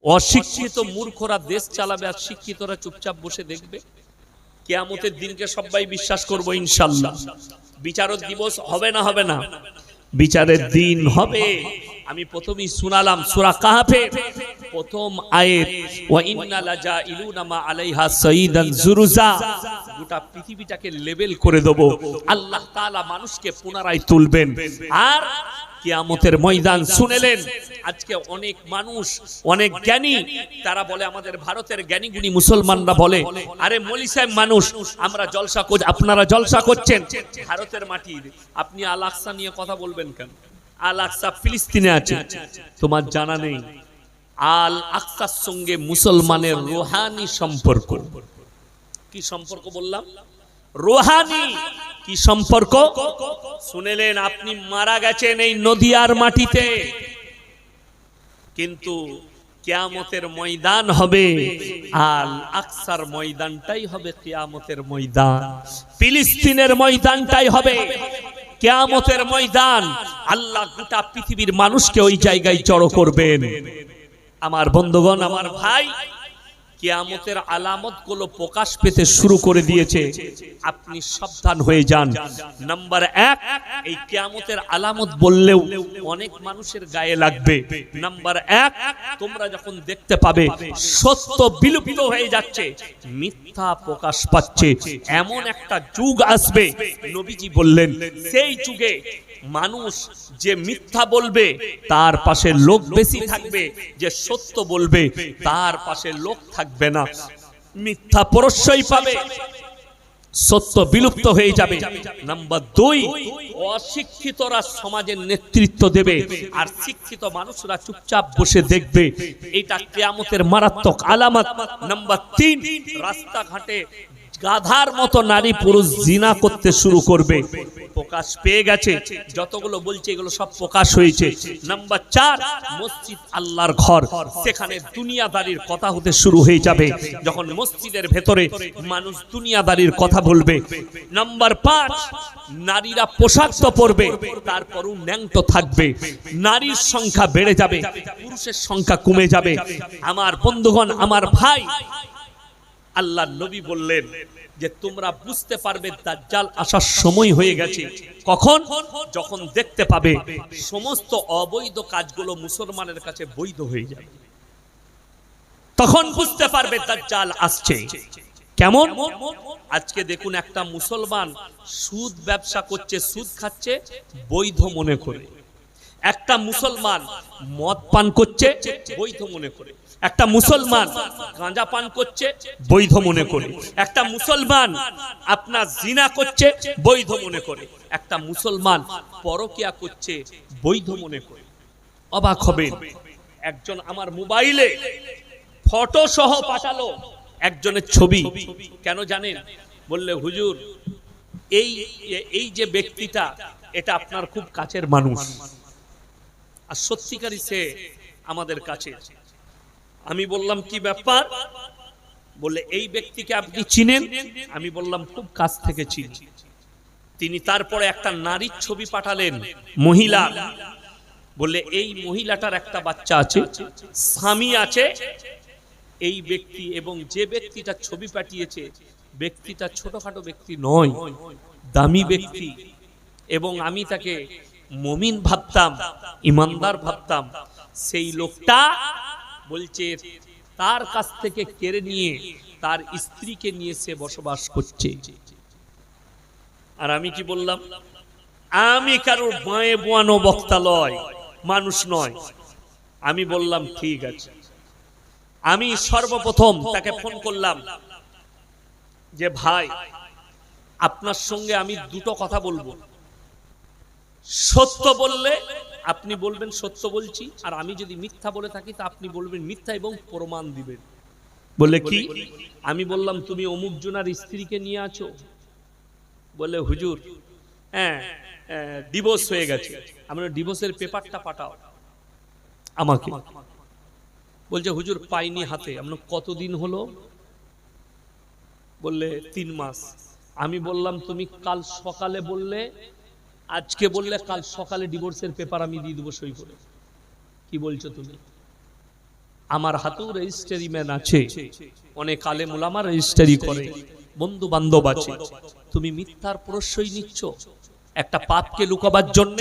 অশিক্ষিত মূর্খরা দেশ চালাবে আর শিক্ষিতরা চুপচাপ বসে দেখবে। কিয়ামতের দিনকে সবাই বিশ্বাস করব ইনশাআল্লাহ। বিচারক দিবস হবে না হবে না? বিচারের দিন হবে। আমি প্রথমেই শোনালাম সূরা কাহফের প্রথম আয়াত, ওয়া ইন্না লাজাইলুনা মা আলাইহা সাইদান জুরুজা। গোটা পৃথিবীটাকে লেভেল করে দেব। আল্লাহ তাআলা মানুষকে পুনরায় তুলবেন। আর কিয়ামতের ময়দান শুনেলেন। আজকে অনেক মানুষ, অনেক জ্ঞানী, তারা বলে, আমাদের ভারতের জ্ঞানীগুণী মুসলমানরা বলে, আরে মৌলী সাহেব মানুষ, আমরা জলসা করছি, আপনারা জলসা করছেন ভারতের মাটির, আপনি আল আকসা নিয়ে কথা বলবেন কেন? আল আকসা ফিলিস্তিনে আছে, তোমার জানা নেই? আল আকসার সঙ্গে মুসলমানের রুহানি সম্পর্ক। কি সম্পর্ক বললাম? রুহানি। কি সম্পর্ক? শুনেলেন, আপনি মারা গেছেন এই নদিয়ার মাটিতে, কিন্তু কিয়ামতের ময়দান হবে আল আকসার ময়দানটাই হবে কিয়ামতের ময়দান, ফিলিস্তিনের ময়দানটাই হবে কিয়ামতের ময়দান। আল্লাহ গোটা পৃথিবীর মানুষকে ওই জায়গায় জড়ো করবেন। আমার বন্ধুগণ, আমার ভাই, কিয়ামতের আলামতগুলো প্রকাশ পেতে শুরু করে দিয়েছে। আপনি সাবধান হয়ে যান। নাম্বার 1, এই কিয়ামতের আলামত বললেও অনেক মানুষের গায়ে লাগবে। নাম্বার 1, তোমরা যখন দেখতে পাবে সত্য বিলুপ্ত হয়ে যাচ্ছে, মিথ্যা প্রকাশ পাচ্ছে, এমন একটা যুগ আসবে, নবীজি বললেন, সেই যুগে মানুষ যে মিথ্যা বলবে তার পাশে লোক বেশি থাকবে, যে সত্য বলবে তার পাশে লোক থাকবে না। মিথ্যা প্রশ্রয় পাবে, সত্য বিলুপ্ত হয়ে যাবে। নাম্বার 2, অশিক্ষিতরা সমাজের নেতৃত্ব দেবে আর শিক্ষিত মানুষরা চুপচাপ বসে দেখবে। এটা কিয়ামতের মারাত্মক আলামত। নাম্বার 3, রাস্তাঘাটে গাধার মতো নারী পুরুষ জিনা করতে শুরু করবে। প্রকাশ পেয়ে গেছে, যতগুলো বলছে এগুলো সব প্রকাশ হয়েছে। নাম্বার 4, মসজিদ আল্লাহর ঘর, সেখানে দুনিয়াদারির কথা হতে শুরু হয়ে যাবে। যখন মসজিদের ভেতরে মানুষ দুনিয়াদারির কথা বলবে। নাম্বার 5, নারীরা পোশাক তো পরবে, তারপরও ন্যাংটো থাকবে। নারীর সংখ্যা বেড়ে যাবে, পুরুষের সংখ্যা কমে যাবে। আমার বন্ধুগণ, আমার ভাই, আল্লাহ নবী বললেন যে তোমরা বুঝতে পারবে দাজ্জাল আসার সময় হয়ে গেছে। কখন? যখন দেখতে পাবে সমস্ত অবৈধ কাজগুলো মুসলমানের কাছে বৈধ হয়ে যাবে, তখন বুঝতে পারবে দাজ্জাল আসছে। কেমন? আজকে দেখুন, একটা মুসলমান সুদ ব্যবসা করছে, সুদ খাচ্ছে বৈধ মনে করে। একটা মুসলমান মদ পান করছে বৈধ মনে করে। একটা মুসলমান গাঁজা পান করছে বৈধ মনে করে। একটা মুসলমান আপনার জিনা করছে বৈধ মনে করে। একটা মুসলমান পরকিয়া করছে বৈধ মনে করে। অবাক হবেন, একজন আমার মোবাইলে ফটো সহ পাঠালো একজনের ছবি। কেন জানেন? বললে, হুজুর, এই যে ব্যক্তিটা, এটা আপনার খুব কাছের মানুষ, আর সত্যিকারই সে আমাদের কাছে। আমি বললাম, কি ব্যাপার? বললে, এই ব্যক্তিকে আপনি চিনেন? আমি বললাম, খুব কাছ থেকে চিনি। তিনি তারপরে একটা নারীর ছবি পাঠালেন, মহিলা। বললে, এই মহিলাটার একটা বাচ্চা আছে, স্বামী আছে। এই ব্যক্তি এবং যে ব্যক্তিটা ছবি পাঠিয়েছে, ব্যক্তিটা ছোটখাটো ব্যক্তি নয়, দামি ব্যক্তি, এবং আমি তাকে মুমিন ভাবতাম, ইমানদার ভাবতাম। সেই লোকটা বলছে তার কাছ থেকে কেড়ে নিয়ে তার স্ত্রীকে নিয়ে সে বসবাস করছে। আর আমি কি বললাম? আমি কারোর বাঁয়ে বোয়ানো বক্তা নয়, মানুষ নয়। আমি বললাম, ঠিক আছে। আমি সর্বপ্রথম তাকে ফোন করলাম যে, ভাই, আপনার সঙ্গে আমি দুটো কথা বলবো। সত্য বললে আপনি বলবেন সত্য বলছি, আর আমি যদি মিথ্যা বলে থাকি তা আপনি বলবেন মিথ্যা এবং প্রমাণ দিবেন। বলে, কি? আমি বললাম, তুমি অমুক জনার স্ত্রীকে নিয়ে আছো? বলে, হুজুর, হ্যাঁ, ডিভোর্স হয়ে গেছে। আমরা ডিভোর্সের পেপারটা পাঠাও আমাকে। বলছে, হুজুর, পাইনি হাতে। আমরা, কতদিন হলো? বললে, 3 মাস। আমি বললাম, তুমি কাল সকালে বললে, আজকে বললে, কাল সকালে ডিভোর্সের পেপার আমি দিয়ে দেবো সই করে। কি বলছো তুমি? আমার হাতেও রেজিস্ট্রি ম্যান আছে, অনেক আলেম ওলামা রেজিস্ট্রি করে, বন্ধু বান্ধব আছে, তুমি মিথ্যার প্রশ্রয় নিচ্ছ একটা পাপকে লুকাবার জন্য।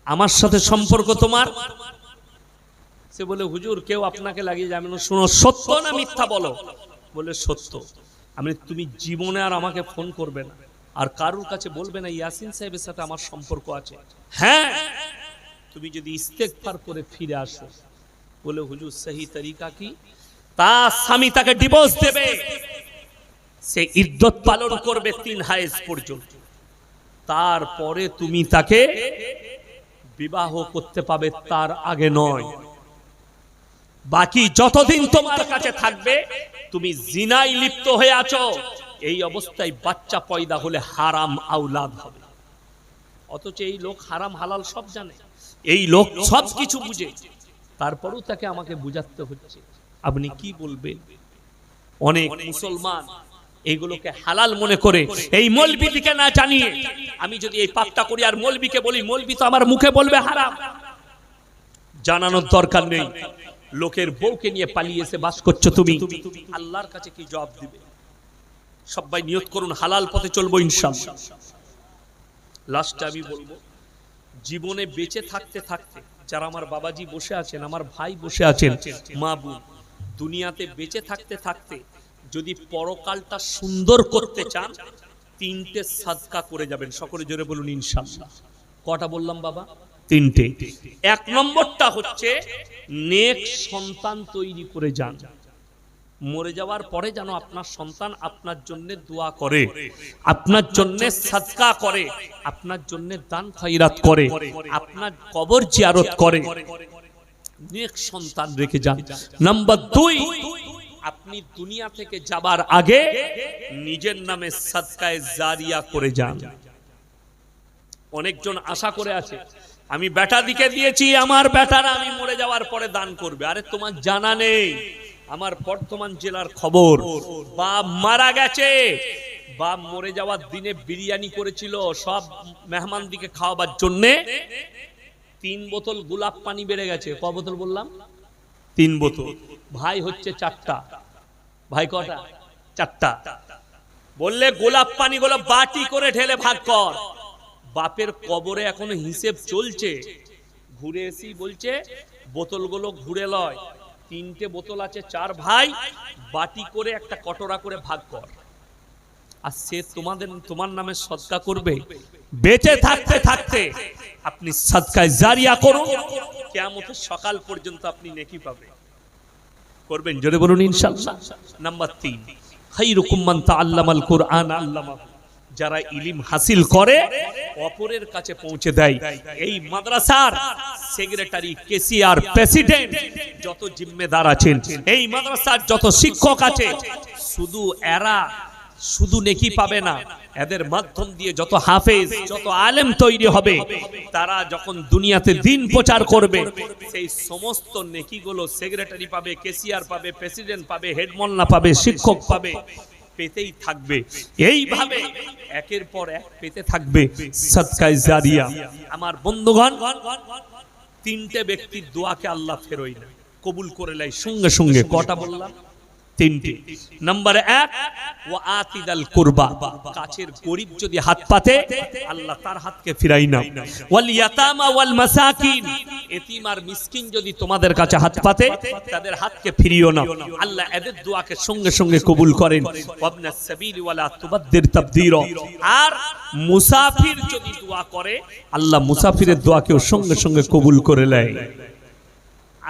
আমার সাথে সম্পর্ক তোমার। সে বলে হুজুর কেউ আপনাকে লাগিয়ে যাবে না। শুনো, সত্য না মিথ্যা বলো? বলে সত্য। আমি তুমি জীবনে আর আমাকে ফোন করবে না, আর কারুর কাছে বলবে না ইয়াসিন সাহেবের সাথে আমার সম্পর্ক আছে। হ্যাঁ, তুমি যদি ইস্তেগফার করে ফিরে আসো। বলে হুজুর সহি তরিকা কি? তার স্বামী তাকে ডিভোর্স দেবে, সে ইদ্দত পালন করবে 3 হায়েজ পর্যন্ত, তারপরে তুমি তাকে বিবাহ করতে পাবে, তার আগে নয়। বাকি যতদিন তোমার কাছে থাকবে তুমি জিনায় লিপ্ত হয়ে আছো। এই অবস্থায় বাচ্চা পয়দা হলে হারাম আওলাদ হবে। অথচ এই লোক হারাম হালাল সব জানে, এই লোক সব কিছু বুঝে, তারপরেও তাকে আমাকে বুঝাতে হচ্ছে। আপনি কি বলবেন? অনেক মুসলমান এইগুলোকে হালাল মনে করে এই মৌলবীকে না জানিয়ে, আমি যদি এই পাপটা করি আর মৌলবীকে বলি, মৌলবী তো আমার মুখে বলবে হারাম। জানানোর দরকার নেই। লোকের বউকে নিয়ে পালিয়ে এসে বাস করছো তুমি, আল্লাহর কাছে কি জবাব দিবে? সবাই নিয়ত করুন হালাল পথে চলবো ইনশাআল্লাহ। লাস্টে আমি বলবো, জীবনে বেঁচে থাকতে থাকতে যারা আমার বাবাজি বসে আছেন, আমার ভাই বসে আছেন, মা বোন, দুনিয়াতে বেঁচে থাকতে থাকতে যদি পরকালটা সুন্দর করতে চান, 3টে সাদকা করে যাবেন। সকলে জোরে বলুন ইনশাআল্লাহ। কটা বললাম বাবা? 3টে। 1 নম্বরটা হচ্ছে নেক সন্তান তৈরি করে যান। মরে যাওয়ার পরে যেন আপনার সন্তান আপনার জন্য দোয়া করে, আপনার জন্য সাদকা করে, আপনার জন্য দান খয়রাত করে, আপনার কবর জিয়ারত করে। নেক সন্তান রেখে যান। নাম্বার 2, আপনি দুনিয়া থেকে যাবার আগে নিজের নামে সাদকায়ে জারিয়া করে যান। অনেকজন আশা করে আছে আমি বেটা দিকে দিয়েছি, আমার বেটারা আমি মরে যাওয়ার পরে দান করবে। আরে তোমার জানা নেই, আমার বর্তমান জেলার খবর, বাপ মারা গেছে, বাপ মরে যাওয়ার দিনে বিরিয়ানি করেছিল সব মেহমান দিকে খাওয়াবার জন্য, 3 বোতল গোলাপ পানি বেড়ে গেছে। ক বোতল বললাম? 3 বোতল। ভাই হচ্ছে 4টা। ভাই কটা? 4টা। বললে গোলাপ পানি গুলো বাটি করে ঢেলে ভাগ কর। বাপের কবরে এখনো হিসেব চলছে। ঘুরে এসি বলছে বোতলগুলো ঘুরে লয়, 3টে বোতল আছে, 4 ভাই, বাটি করে একটা কটোরা করে ভাগ কর। আর সে তোমার নামে সদকা করবে। বেঁচে থাকতে থাকতে আপনি সাদকায়ে জারিয়া করুন, কিয়ামতের সকাল পর্যন্ত আপনি নেকি পাবেন। করবেন? জোরে বলুন ইনশাআল্লাহ। নাম্বার 3, খায়রুকুম মান তাআল্লামাল কুরআন আল্লামাহু। যারা ইলম হাসিল করে অপরের কাছে পৌঁছে দেয়। এই মাদ্রাসার সেক্রেটারি, কেসিআর, প্রেসিডেন্ট, যত জিম্মেদার আছেন, এই মাদ্রাসার যত শিক্ষক আছে, শুধু নেকি পাবে না, এদের মাধ্যম দিয়ে যত হাফেজ, যত আলেম তৈরি হবে, তারা যখন দুনিয়াতে দিন প্রচার করবে, সেই সমস্ত নেকিগুলো সেক্রেটারি পাবে, কেসিআর পাবে, প্রেসিডেন্ট পাবে, হেডমোল্লা পাবে, শিক্ষক পাবে, পেতেই থাকবে। এইভাবে একের পর এক পেতে থাকবে সাদকায়ে জারিয়া। আমার বন্ধুগণ, 3টে ব্যক্তির দোয়াকে আল্লাহ ফেরোয় না, কবুল করে নেয় সঙ্গে সঙ্গে। কটা বললাম? 3টে। নাম্বার 1, ওয়া আতিদাল কুরবা। কাছের গরীব যদি হাত পাতে, আল্লাহ তার হাতকে ফিরাই না। ওয়াল ইয়াতামা ওয়াল মাসাকিন। এতিম আর মিসকিন যদি তোমাদের কাছে হাত পাতে, তাদের হাতকে ফিরিও না, আল্লাহ এদের দোয়াকে সঙ্গে সঙ্গে কবুল করেন। ওয়াবনাস সাবিল ওয়ালা তুবাদদির তাবদীরা। আর মুসাফির যদি দোয়া করে, আল্লাহ মুসাফিরের দোয়াকেও সঙ্গে সঙ্গে কবুল করে নেয়।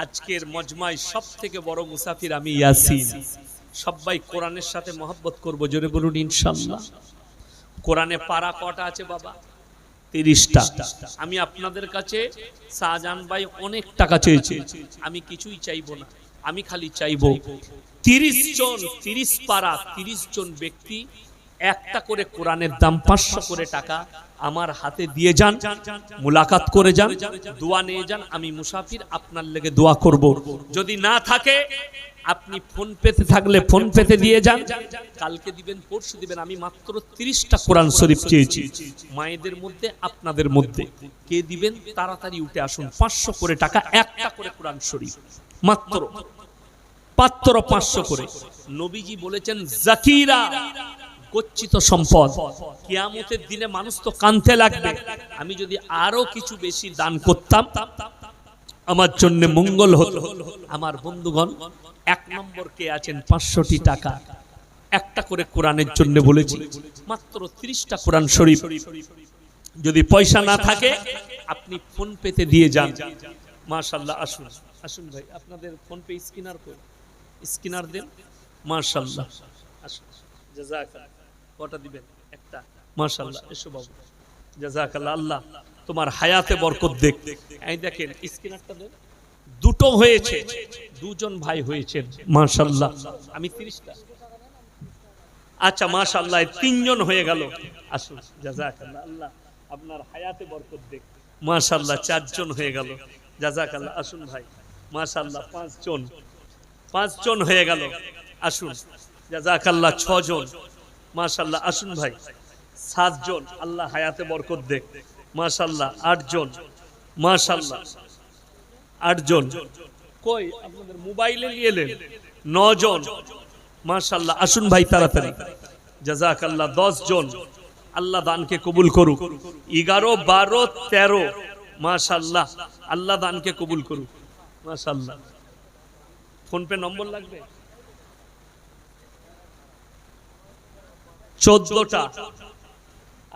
আজকের মজমায় সবথেকে বড় মুসাফির আমি ইয়াসিন। সবাই কোরআনের সাথে মহব্বত করব, জোরে বলুন ইনশাআল্লাহ। কোরআনে পারা কটা আছে বাবা? 30টা। আমি আপনাদের কাছে, শাহজাহান ভাই অনেক টাকা চেয়েছে, আমি কিছুই চাইবো না, আমি খালি চাইবো 30 পারা 30 জন ব্যক্তি একটা করে কোরআনের দাম 500 করে টাকা আমার হাতে দিয়ে যান, মুলাকাত করে যান, দোয়া নিয়ে যান। আমি মুসাফির, আপনার লেগে দোয়া করব। যদি না থাকে, আপনি ফোন পেতে থাকলে ফোন পেতে দিয়ে যান, কালকে দিবেন, পরশু দিবেন। আমি মাত্র 30টা কোরআন শরীফ চেয়েছি। মায়েদের মধ্যে, আপনাদের মধ্যে কে দিবেন তাড়াতাড়ি উঠে আসুন। 500 করে টাকা, একটা করে কোরআন শরীফ। মাত্র পাত্র 500 করে। নবীজি বলেছেন জাকিরা, গচ্ছিত সম্পদ। কিয়ামতের দিনে মানুষ তো কাঁদতে লাগবে, আমি যদি আরো কিছু বেশি দান করতাম আমার জন্য মঙ্গল হতো। আমার বন্ধুগণ, 1 নম্বর কে আছেন 500টি টাকা একটা করে কোরআনের জন্য বলেছি, মাত্র 30টা কোরআন শরীফ। যদি পয়সা না থাকে আপনি ফোন পেতে দিয়ে যান। মাশাআল্লাহ, আসুন আসুন ভাই, আপনাদের ফোন পে স্ক্যানার কই, স্ক্যানার দেন। মাশাআল্লাহ, আসুন, জাযাকাল্লাহ। কটা দিবেন? একটা। মাশাআল্লাহ, এসো বাবু, জাযাকাল্লাহ। আল্লাহ তোমার হায়াতে বরকত দেখ। এই দেখেন স্ক্যানারটা দেন। দুটো হয়েছে, দুজন ভাই হয়েছেন। মাশাআল্লাহ, আমি 30টা। আচ্ছা মাশাআল্লাহ, 3 জন হয়ে গেল। আসুন, জাযাকাল্লাহ। আল্লাহ আপনার হায়াতে বরকত দেখ। মাশাআল্লাহ, 4 জন হয়ে গেল। জাযাকাল্লাহ। আসুন ভাই, মাশাআল্লাহ, 5 জন হয়ে গেল। আসুন, জাযাকাল্লাহ। 6 জন। মাশাআল্লাহ, আসুন ভাই, 7 জন। আল্লাহ হায়াতে বরকত দেখ। মাশাআল্লাহ, 8 জন। মাশাআল্লাহ, 8 জন। কই আপনাদের মোবাইলে নিয়ে এলেন? 9 জন। মাশাআল্লাহ, আসুন ভাই তাড়াতাড়ি। জাযাকাল্লাহ। 10 জন। আল্লাহ দানকে কবুল করুক। 11, 12, 13। মাশাআল্লাহ, আল্লাহ দানকে কবুল করুক। মাশাআল্লাহ। ফোন পে নম্বর লাগবে? 14টা।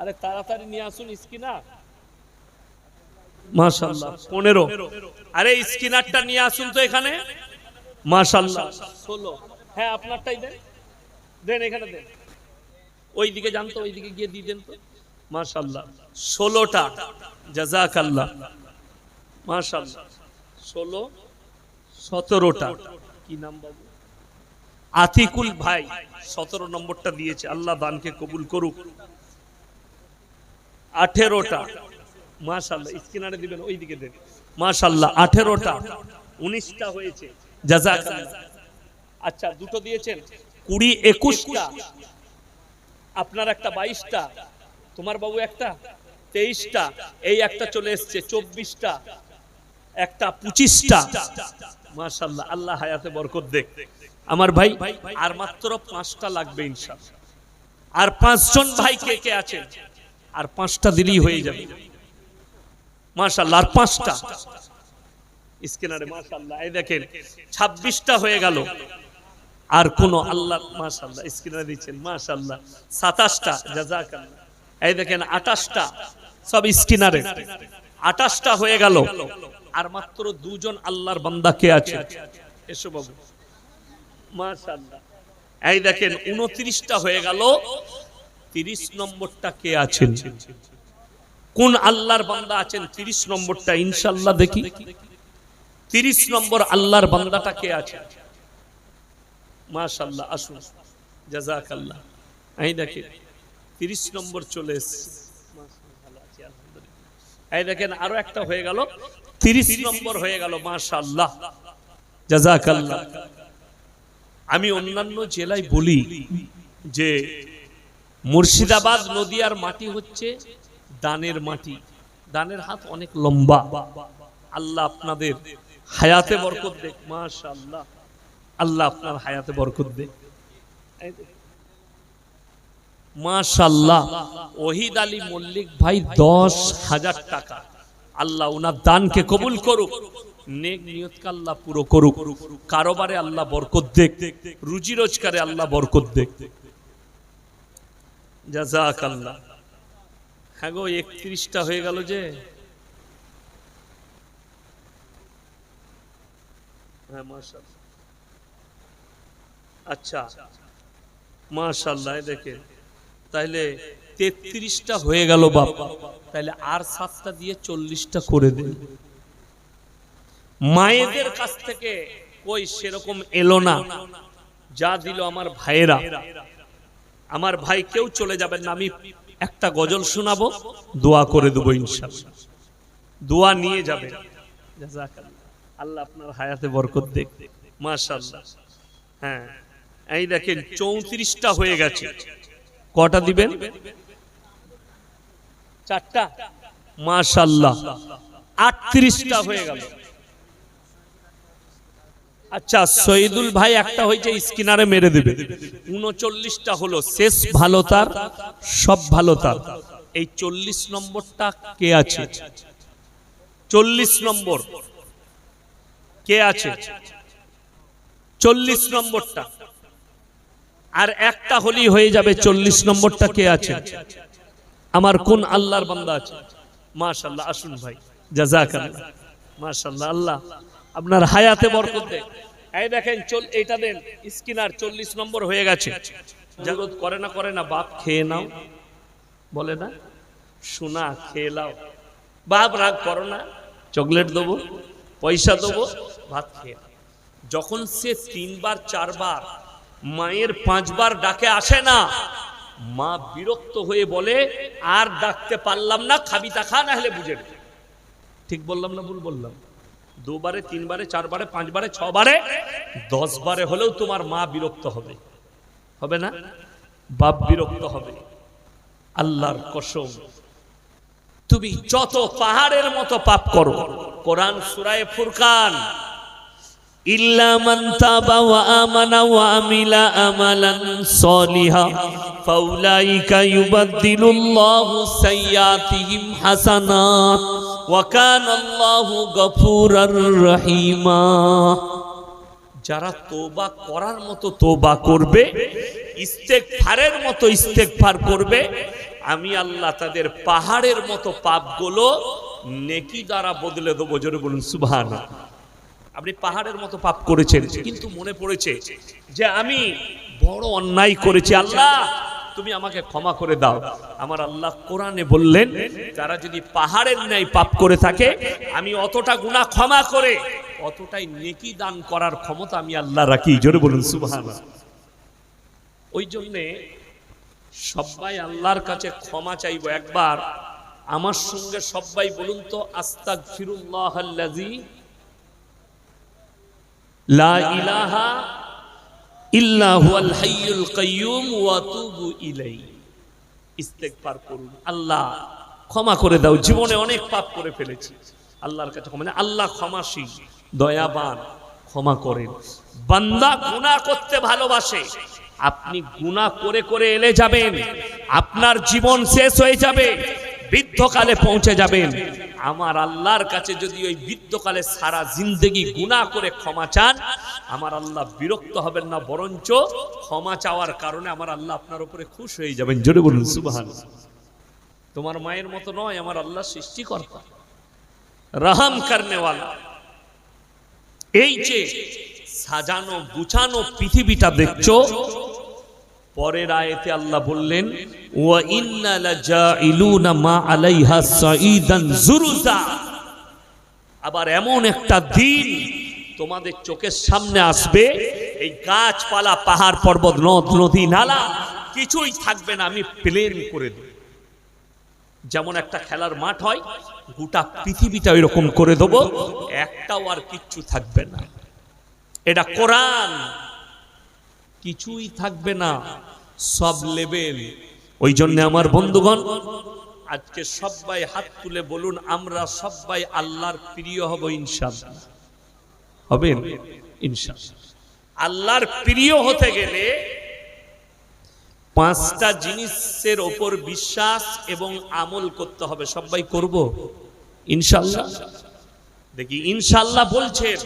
আরে তাড়াতাড়ি নিয়ে আসুন স্ক্যানার। মাশাআল্লাহ, 15। আরে স্ক্যানারটা নিয়ে আসুন তো এখানে। মাশাআল্লাহ, 16। হ্যাঁ আপনারটাই দেন, দেন এখানে দেন। ওইদিকে যান তো, ওইদিকে গিয়ে দিয়ে দেন তো। মাশাআল্লাহ, 16টা। জাযাকাল্লাহ। মাশাআল্লাহ, 16, 17টা। কি নাম বাবু? আতিকুল ভাই 17 নম্বরটা দিয়েছে। আল্লাহ দানকে কবুল করুক। 18টা। মাশাআল্লাহ, স্ক্যানারে দিবেন, ওইদিকে দেন। মাশাআল্লাহ, 18টা। 19টা হয়েছে। জাযাকাল্লাহ। আচ্ছা, দুটো দিয়েছেন। 20, 21টা। আপনার একটা 22টা, তোমার বাবু একটা 23টা, এই একটা চলে এসছে 24টা, একটা 25টা। মাশাআল্লাহ, আল্লাহ হায়াতে বরকত দেখ। আমার ভাই আর মাত্র 5টা লাগবে ইনশাআল্লাহ। আর 5 জন ভাই কে কে আছেন? আর 5টা দিলেই হয়ে যাবে। মাশাআল্লাহ, আর 5টা স্ক্যানারে। মাশাআল্লাহ, এই দেখেন 26টা হয়ে গেল। আর কোন আল্লাহ, মাশাআল্লাহ, স্ক্রিনে দিচ্ছেন। মাশাআল্লাহ, 27টা। জাযাকাল্লাহ। এই দেখেন 28টা, সব স্ক্রিনারে। 28টা হয়ে গেল। আর মাত্র 2 জন আল্লাহর বান্দা কে আছে? এসো বাবু। মাশাআল্লাহ, এই দেখেন 29টা হয়ে গেল। 30 নম্বরটা কে আছেন? কোন আল্লাহর বান্দা আছেন 30 নম্বরটা? ইনশাআল্লাহ দেখি 30 নম্বর আল্লাহর বান্দাটা কে আছে? মাশাআল্লাহ, আসুন, জাযাকাল্লাহ। এই দেখেন 30 নম্বর চলে এসেছে। এই দেখেন আরো একটা হয়ে গেল, 30 নম্বর হয়ে গেল। মাশাআল্লাহ, জাযাকাল্লাহ। আমি অন্যান্য জেলায় বলি যে মুর্শিদাবাদ নদিয়ার মাটি হচ্ছে দানের মাটি। দানের হাত অনেক লম্বা। আল্লাহ আপনাদের হায়াতে বরকত দেখ। মাশাআল্লাহ, আল্লাহ আপনার হায়াতে বরকত দেখ। মাশাআল্লাহ, ওহিদ আলী মল্লিক ভাই 10,000 টাকা। আল্লাহ ওনার দানকে কবুল করুক, নেক নিয়তকে আল্লাহ পুরো করুক। কারোবারে আল্লাহ বরকত দেখ, রুজি রোজগারে আল্লাহ বরকত দেখ। জাযাকাল্লাহ। হ্যাঁ গো, 31টা হয়ে গেল যে। হ্যাঁ, মাশাআল্লাহ। আচ্ছা, মাশাআল্লাহ, দেখেন তাহলে 33টা হয়ে গেল বাপ। তাহলে আর 7টা দিয়ে 40টা করে দেন। মায়েদের কাছ থেকে কই সেরকম এলো না, যা দিল আমার ভাইয়েরা। আমার ভাই কেউ চলে যাবেন না, আমি একটা গজল শোনাবো, দোয়া করে দেবো ইনশাআল্লাহ। দোয়া নিয়ে যাবে। জাযাকাল্লাহ, আল্লাহ আপনার হায়াতে বরকত দেখ। মাশাআল্লাহ। হ্যাঁ, এই দেখেন 34টা হয়ে গেছে। কটা দিবেন? 4টা। মাশাআল্লাহ, 38টা হয়ে গেল। আচ্ছা শহীদুল ভাই একটা হয়েছে স্কিনারে মেরে দেবে, 39টা হলো, শেষ ভালো তার, সব ভালো তার। এই 40 নম্বরটা কে আছে? 40 নম্বর কে আছে? 40 নম্বরটা আর একটা হলেই হয়ে যাবে। 40 নম্বরটা কে আছে? আমার কোন আল্লাহর বান্দা আছে? মাশাআল্লাহ, আসুন ভাই, জাযাকাল্লাহ, মাশাআল্লাহ, আল্লাহ আপনার হায়াতে বরকত দেয়। এই দেখেন, এইটা দেন স্কিনার, 40 নম্বর হয়ে গেছে। জাগত করে না বাপ, খেয়ে নাও, বলে না সোনা খেয়ে নাও, বাপ রাগ করো না, চকলেট দেবো, পয়সা দেবো, ভাত খেয়ে নাও। যখন সে 3 বার 4 বার মায়ের 5 বার ডাকে আসে না, মা বিরক্ত হয়ে বলে আর ডাকতে পারলাম না, খাবি তা খা, না হলে বুঝে নে। ঠিক বললাম না ভুল বললাম? 2 বারে 3 বারে 4 বারে 5 বারে 6 বারে 10 বারে হলেও তোমার মা বিরক্ত হবে, হবে না? বাপ বিরক্ত হবে। আল্লাহর কসম, তুমি যত পাহাড়ের মতো পাপ করো, কোরআন সূরা ফুরকান, ইল্লা মান তাবা ওয়া আমানা ওয়া আমিলা আমালান সলিহা ফাউলাইকা ইউবাদদিলুল্লাহু সাইয়্যাতিহিম হাসানাত ওয়া কানাল্লাহু গফুরার রহিমা। যারা তওবা করার মতো তওবা করবে, ইস্তেগফারের মতো ইস্তেগফার করবে, আমি আল্লাহ তাদের পাহাড়ের মতো পাপগুলো নেকি দ্বারা বদলে দেবো। জোরে বলুন সুবহানাল্লাহ। আপনি পাহাড়ের মতো পাপ করেছেন, কিন্তু মনে পড়েছে যে আমি বড় অন্যায় করেছি, আল্লাহ তুমি আমাকে ক্ষমা করে দাও। আমার আল্লাহ কোরআনে বললেন, তারা যদি পাহাড়ের ন্যায় পাপ করে থাকে, আমি অতটা গুনাহ ক্ষমা করে অতটাই নেকি দান করার ক্ষমতা আমি আল্লাহ রাখি। জোরে বলুন সুবহানাল্লাহ। ওই জন্যে সবাই আল্লাহর কাছে ক্ষমা চাইবো। একবার আমার সঙ্গে সবাই বলুন তো, আস্তাগফিরুল্লাহাল্লাযী লা ইলাহা ইল্লা হুয়াল হাইয়ুল কাইয়্যুম ওয়া তুবু ইলাইহি। ইস্তেগফার করুন, আল্লাহ ক্ষমা করে দাও, জীবনে অনেক পাপ করে ফেলেছি, আল্লাহর কাছে ক্ষমা। আল্লাহ ক্ষমাশীল, দয়াবান, ক্ষমা করেন। বান্দা গুনাহ করতে ভালোবাসে, আপনি গুনাহ করে করে এলে যাবেন, আপনার জীবন শেষ হয়ে যাবে, বৃদ্ধকালে পৌঁছে যাবেন। আমার আল্লাহর কাছে যদি ওই বৃদ্ধকালে সারা জিন্দেগি গুনাহ করে ক্ষমা চান, আমার আল্লাহ বিরক্ত হবেন না, বরঞ্চ ক্ষমা চাওয়ার কারণে আমার আল্লাহ আপনার উপরে খুশি হয়ে যাবেন। জোরে বলুন সুবহানাল্লাহ। তোমার মায়ের মতো নয়, আমার আল্লাহ সৃষ্টিকর্তা, রহম করনেওয়ালা। এই যে সাজানো গুছানো পৃথিবীটা দেখছো, পরের আয়াতে আল্লাহ বললেন, ওয়া ইন্না লাজাইলুনা মা আলাইহা সাঈদান জুরুজা। আবার এমন একটা দিন তোমাদের চোখের সামনে আসবে, এই গাছপালা, পাহাড় পর্বত, নদ নদী নালা কিছুই থাকবে না, আমি প্লেন করে দেব। যেমন একটা খেলার মাঠ হয়, গোটা পৃথিবীটা এরকম করে দেবো, একটাও আর কিচ্ছু থাকবে না। এটা কোরআন, কিছুই থাকবে না, সব লেবেল। ওই জন্য আমার বন্ধুগণ, আজকে সবাই হাত তুলে বলুন, আমরা সবাই আল্লাহর প্রিয় হব ইনশাআল্লাহ। হবেন ইনশাআল্লাহ। আল্লাহর প্রিয় হতে গেলে 5টা জিনিসের ওপর বিশ্বাস এবং আমল করতে হবে। সবাই করব ইনশাআল্লাহ। দেখি ইনশাআল্লাহ বলছেন,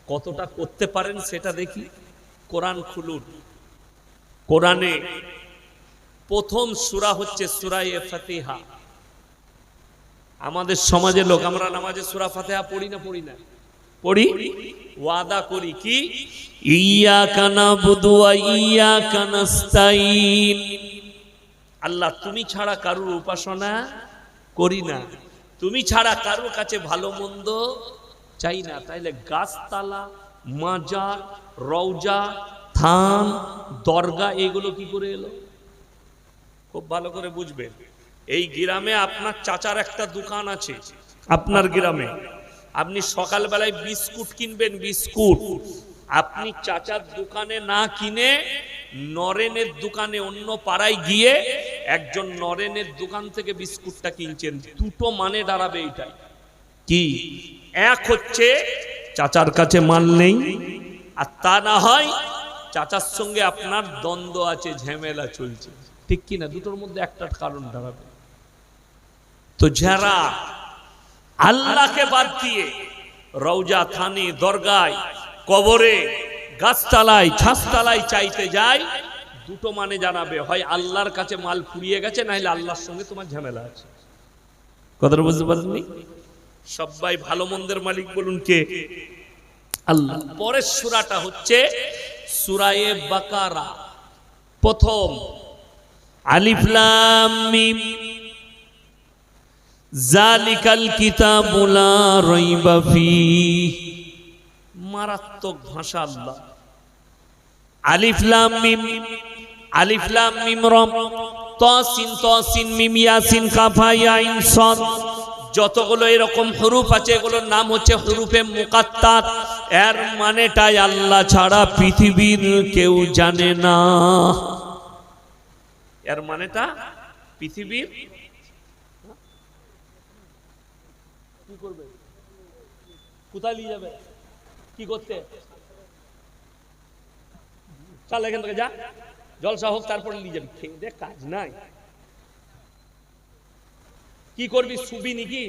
কতটা করতে পারেন সেটা দেখি। কোরআন খুলুন, কোরআনে প্রথম সূরা হচ্ছে সূরা ফাতিহা। আমাদের সমাজের লোক, আমরা নামাজে সূরা ফাতিহা পড়ি না? পড়ি না? পড়ি। ওয়াদা করি কি, ইয়্যাকা নাবুদু ওয়া ইয়্যাকা নাস্তাইন। আল্লাহ তুমি ছাড়া কারুর উপাসনা করি না, তুমি ছাড়া কারুর কাছে ভালো মন্দ চাই না। তাইলে গাছতলা, মাজার, রওজা, থান, দরগা এগুলো কি করে এলো? খুব ভালো করে বুঝবেন। এই গ্রামে আপনার চাচার একটা দোকান আছে, আপনার গ্রামে আপনি সকালবেলায় বিস্কুট কিনবেন, বিস্কুট আপনি চাচার দোকানে না কিনে নরেনের দোকানে অন্য পাড়ায় গিয়ে একজন নরেনের দোকান থেকে বিস্কুটটা কিনছেন। দুটো মানে দাঁড়াবে এটাই কি, এক হচ্ছে চাচার কাছে মাল নেই, আর তা না হয় চাচার সঙ্গে আপনার দ্বন্দ্ব আছে, ঝামেলা চলছে, ঠিক কি না? দুটোর মধ্যে একটা কারণ দাঁড়াবে। তো যারা আল্লাহকে বাদ দিয়ে রওজা, থানে, দরগায়, কবরে, গাছতলায়, ছাসতলায় চাইতে যায়, দুটো মানে জানাবে, হয় আল্লাহর কাছে মাল ফুরিয়ে গেছে, না হলে আল্লাহর সঙ্গে তোমার ঝামেলা আছে। কথাটা বুঝতে পারেননি? সবাই ভালো মন্দের মালিক বলুন কে? আল্লাহ। পরের সূরাটা হচ্ছে সূরায়ে বাকারা। প্রথম আলিফ লাম মিম যালিকাল কিতাবু লা রাইবা ফীহি। মারাত্মক ভাষা আল্লাহ। আলিফ লাম মিম, আলিফ লাম মিম র, তাসিন তাসিন মিম ইয়াসিন কাফ হা ইয়া আইন সাদ, যতগুলো এরকম হরুফ আছে এগুলোর নাম হচ্ছে হরুফে মুকাত্তাত। এর মানেটাই আল্লাহ ছাড়া পৃথিবীর কেউ জানে না। এর মানেটা পৃথিবীর কি করবে, কোথায় নিয়ে যাবে, কি করতে? চল এখান থেকে যা, জলসা হোক, তারপরে নিয়ে যাবি। খেয়ে দেখ, কাজ নাই, কি করবি? শুবি নাকি?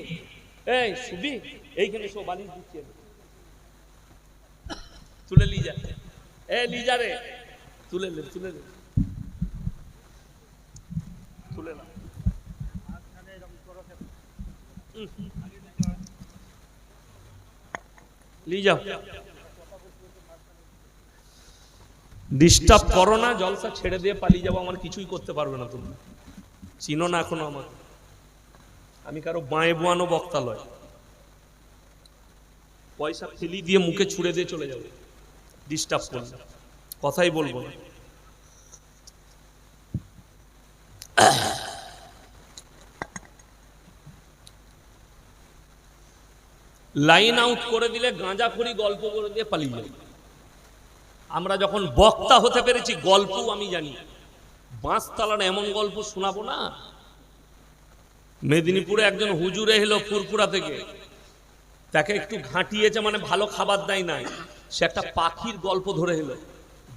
এই শুবি, এইখানে সব বালিশ দিচ্ছে, তুলে নিয়ে যা। এ নিয়ে যা রে, তুলে নে, তুলে নে, তুলে না, নিয়ে যাও। ডিস্টার্ব করো না, জলসা ছেড়ে দিয়ে পালিয়ে যাবো, আমার কিছুই করতে পারবে না। তুমি চিনো না এখনো আমাকে, আমি কারো বাঁয়ে বোয়ানো বক্তা লয়। পয়সা ফেলি দিয়ে মুখে ছুড়ে দিয়ে চলে যাবে, ডিস্টার্ব করলে কথাই বলবো না। লাইন আউট করে দিলে গাঁজাখড়ি গল্প করে দিয়ে পালিয়ে যাবে। আমরা যখন বক্তা হতে পেরেছি, গল্প আমি জানি, বাঁশতলার এমন গল্প শোনাবো না। মেদিনীপুরে একজন হুজুরে এলো ফুরফুরা থেকে, তাকে একটু ঘাঁটিয়েছে, মানে ভালো খাবার দেয় নাই, সে একটা পাখির গল্প ধরে এলো।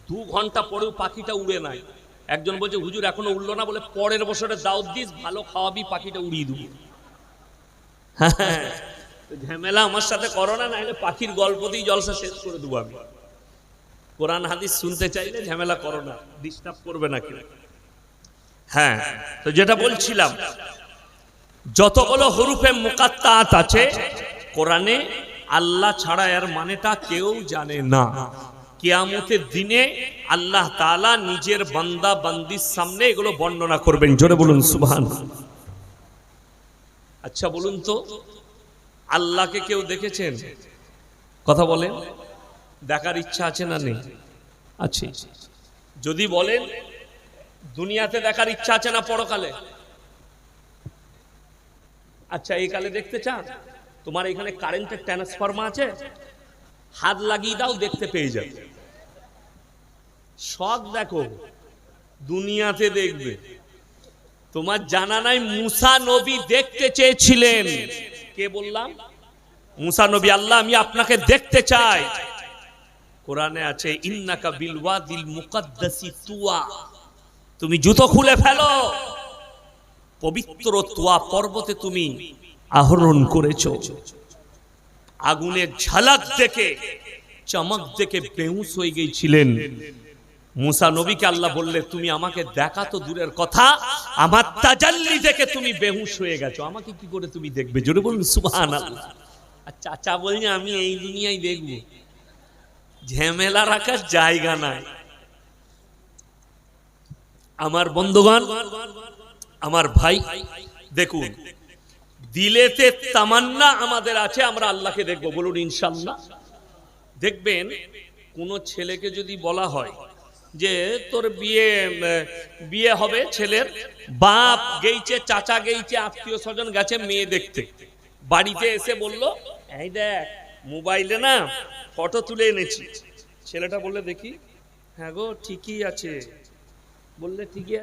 2 ঘন্টা পরেও পাখিটা উড়ে নাই। একজন বলছে হুজুর এখনো উড়লো না, বলে পরের বছরে দাওয়াত দিস, ভালো খাওয়াবি, পাখিটা উড়িয়ে দেবো। হ্যাঁ, ঝামেলা আমার সাথে করো না, নাহলে পাখির গল্প দিয়ে জলসা শেষ করে দেবো আমি। কোরআন হাদিস শুনতে চাইলে ঝামেলা করো না, ডিস্টার্ব করবে না কেউ। হ্যাঁ, তো যেটা বলছিলাম, যতগুলো হরুফে মুকাত্তাত আছে কোরআনে, আল্লাহ ছাড়া এর মানেটা কেউ জানে না। কিয়ামতের দিনে আল্লাহ তাআলা নিজের বান্দা বান্দির সামনে এগুলো বর্ণনা করবেন। জোরে বলুন সুবহানাল্লাহ। আচ্ছা বলুন তো, আল্লাহকে কেউ দেখেছেন? কথা বলেন, দেখার ইচ্ছা আছে না নেই? আছে। যদি বলেন দুনিয়াতে দেখার ইচ্ছা আছে না পরকালে? আচ্ছা, এই কালে দেখতে চান? তোমার এখানে কারেন্টের ট্রান্সফরমার আছে, হাত লাগিয়ে দাও, দেখতে পেয়ে যাবে। সব দেখো, দুনিয়াতে দেখবে। তোমার জানা নাই মুসা নবী দেখতে চেয়েছিলেন? কে বললাম? মুসা নবী। আল্লাহ আমি আপনাকে দেখতে চাই। কোরআনে আছে ইন্নাকা বিল ওয়াদিল মুকাদ্দাসি তুয়া, তুমি জুতো খুলে ফেলো, পবিত্র তুয়া পর্বতে তুমি আহরণ করেছো। আগুনের ঝলক দেখে, চমক দেখে বেহুশ হয়ে গিয়েছিলেন। মুসা নবীকে আল্লাহ বললে তুমি আমাকে দেখা তো দূরের কথা, আমার তাজাল্লি দেখে তুমি বেহুশ হয়ে গেছো, আমাকে কি করে তুমি দেখবে? জোরে বলুন সুবহানাল্লাহ। আর চাচা বলছে আমি এই দুনিয়ায় দেখবো, ঝামেলা রাখার জায়গা নাই। আমার বন্ধুগণ, আমার ভাই, দেখুন দিলেতে তামান্না আমাদের আছে আমরা আল্লাহকে দেখবো। বলুন ইনশাআল্লাহ। দেখবেন কোন ছেলেকে যদি বলা হয় যে তোর বিয়ে হবে, ছেলের বাপ গেইছে, চাচা গেইছে, আত্মীয় স্বজন গেছে মেয়ে দেখতে, বাড়িতে এসে বলল এই দেখ মোবাইলে না ফটো তুলে এনেছি। ছেলেটা বললে দেখি, হ্যাঁ গো ঠিকই আছে, বললে ঠিকই আছে।